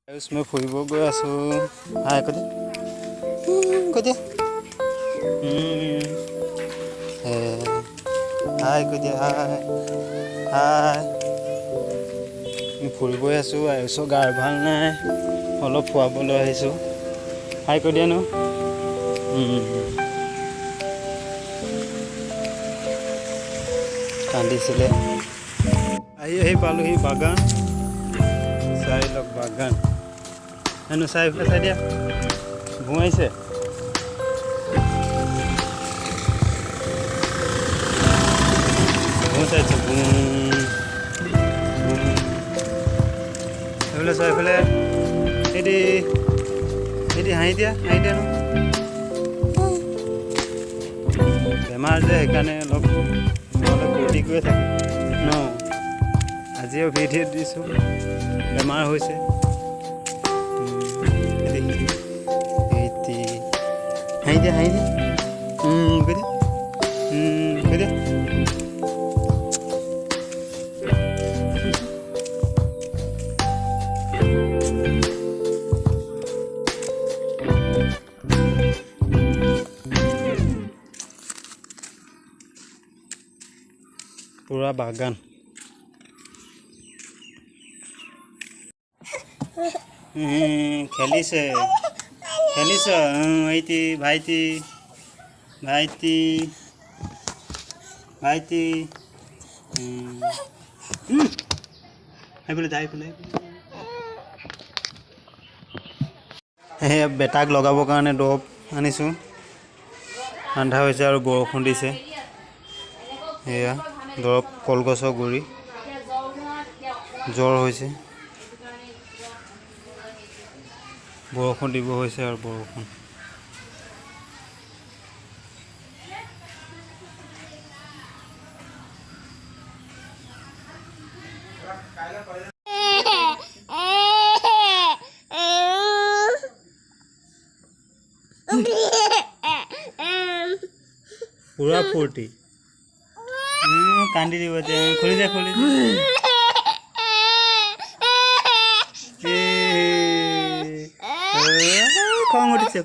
उसमें फुरिब गई आसो हाय कदे कदे हाय कदे हाय हाय फुरिब आसो आयुसो गार ভাল নাই অলপ ফুৱাবলৈ আহিছো হাই কৈ দিয়া নো কান্দিছিলে আহি পালোহি বাগান চাই লওক বাগান এনো চাই দিয়া ঘুমাইছে ঘুমাইছে এইফালে চাই এইফালে এটি হাঁহি দিয়া নো বেমাৰ যে সেইকাৰণে অলপ ফূৰ্তি কৰি থাকে ন আজিও ভিডিঅ' দিছোঁ বেমাৰ হৈছে হাঁহি দিয়া কৈ দিয়া পুৰা বাগান খেলিছে ভাইটি ভাইটি ভাইটি ভাইটি এইফালে যাই বেটাক লগাবৰ কাৰণে দৰৱ আনিছোঁ ঠাণ্ডা হৈছে আৰু বৰষুণ দিছে এয়া দৰৱ কলগছৰ গুৰি জ্বৰ হৈছে বৰষুণ দিব হৈছে আৰু বৰষুণ পুৰা ফূৰ্তি কান্দি দিব যে খুলি যা খং উঠিছে